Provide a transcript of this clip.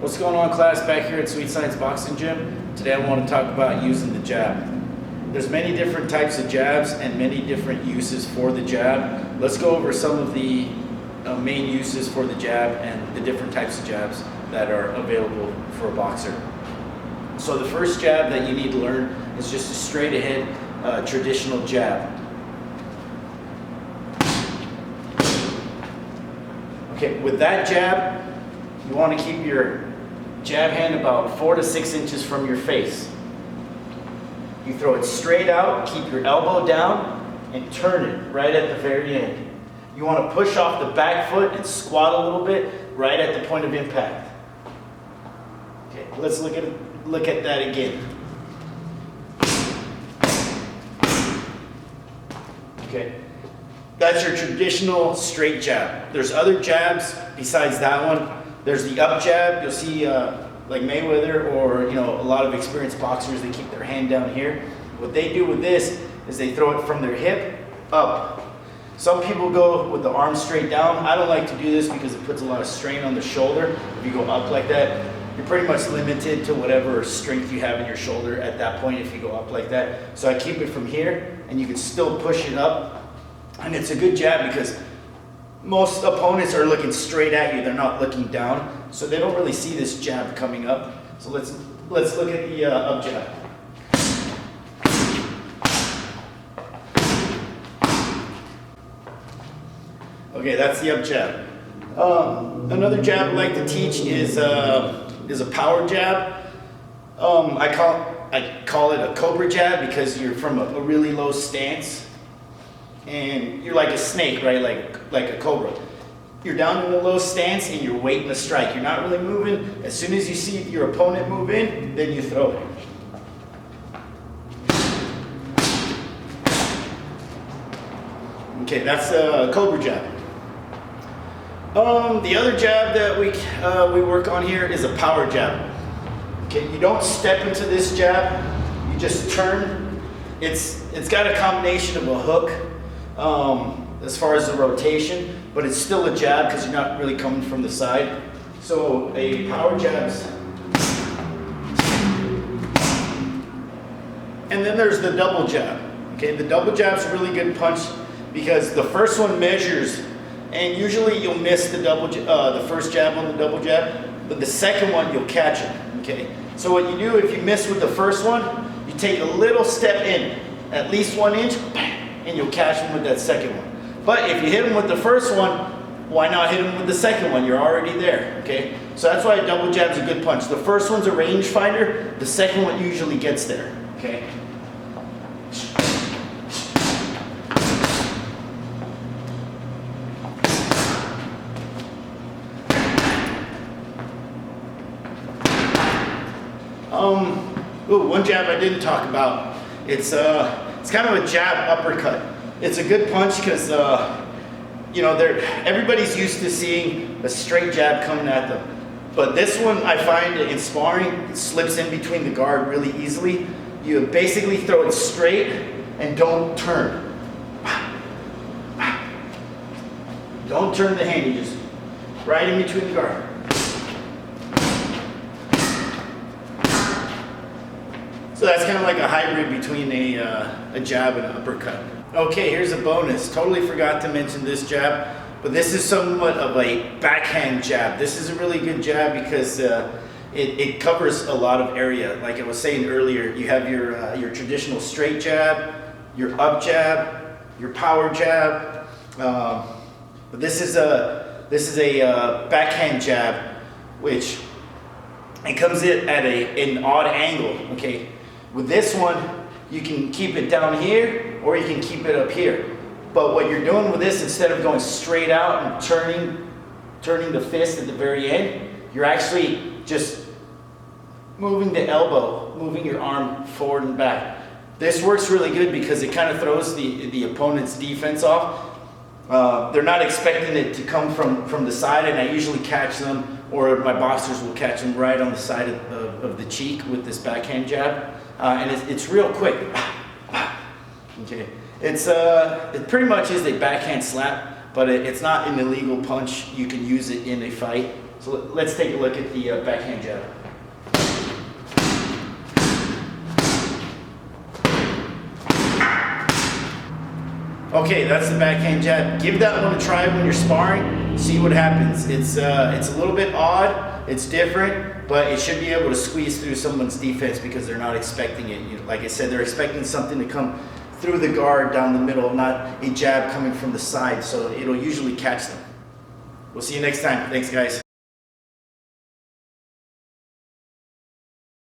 What's going on, class? Back here at Sweet Science Boxing Gym. Today I want to talk about using the jab. There's many different types of jabs and many different uses for the jab. Let's go over some of the main uses for the jab and the different types of jabs that are available for a boxer. So the first jab that you need to learn is just a straight ahead traditional jab. Okay, with that jab, you want to keep your jab hand about 4 to 6 inches from your face. You throw it straight out, keep your elbow down, and turn it right at the very end. You want to push off the back foot and squat a little bit right at the point of impact. Okay, let's look at that again. Okay, that's your traditional straight jab. There's other jabs besides that one. There's the up jab. You'll see like Mayweather or a lot of experienced boxers, they keep their hand down here. What they do with this is they throw it from their hip up. Some people go with the arm straight down. I don't like to do this because it puts a lot of strain on the shoulder. If you go up like that, you're pretty much limited to whatever strength you have in your shoulder at that point if you go up like that. So I keep it from here and you can still push it up. And it's a good jab because most opponents are looking straight at you. They're not looking down. So they don't really see this jab coming up. So let's look at the up jab. Okay, that's the up jab. Another jab I like to teach is a power jab. I call it a Cobra Jab because you're from a really low stance. And you're like a snake, right? Like a cobra. You're down in a low stance and you're waiting to strike. You're not really moving. As soon as you see your opponent move in, then you throw it. Okay, that's a Cobra Jab. The other jab that we work on here is a power jab. Okay, you don't step into this jab. You just turn. It's got a combination of a hook. As far as the rotation, but it's still a jab because you're not really coming from the side. So a power jab's, and then there's the double jab. Okay, the double jab's a really good punch because the first one measures, and usually you'll miss the first jab on the double jab, but the second one you'll catch it. Okay, so what you do if you miss with the first one, you take a little step in, at least 1 inch. And you'll catch them with that second one. But if you hit them with the first one, why not hit them with the second one? You're already there, okay? So that's why a double jab's a good punch. The first one's a range finder, the second one usually gets there, okay? One jab I didn't talk about. It's kind of a jab uppercut. It's a good punch because everybody's used to seeing a straight jab coming at them. But this one I find in sparring, it slips in between the guard really easily. You basically throw it straight and don't turn. Don't turn the hand, you just right in between the guard. So that's kind of like a hybrid between a jab and an uppercut. Okay, here's a bonus. Totally forgot to mention this jab, but this is somewhat of a backhand jab. This is a really good jab because it covers a lot of area. Like I was saying earlier, you have your traditional straight jab, your up jab, your power jab. But this is a backhand jab, which it comes in at an odd angle. Okay. With this one, you can keep it down here or you can keep it up here. But what you're doing with this, instead of going straight out and turning the fist at the very end, you're actually just moving the elbow, moving your arm forward and back. This works really good because it kind of throws the opponent's defense off. They're not expecting it to come from the side, and I usually catch them, or my boxers will catch them right on the side of the cheek with this backhand jab. And it's real quick. Okay, it pretty much is a backhand slap, but it's not an illegal punch. You can use it in a fight. So let's take a look at the backhand jab. Okay, that's the backhand jab. Give that one a try when you're sparring. See what happens. It's a little bit odd. It's different, but it should be able to squeeze through someone's defense because they're not expecting it. You know, like I said, they're expecting something to come through the guard down the middle, not a jab coming from the side. So it'll usually catch them. We'll see you next time. Thanks, guys.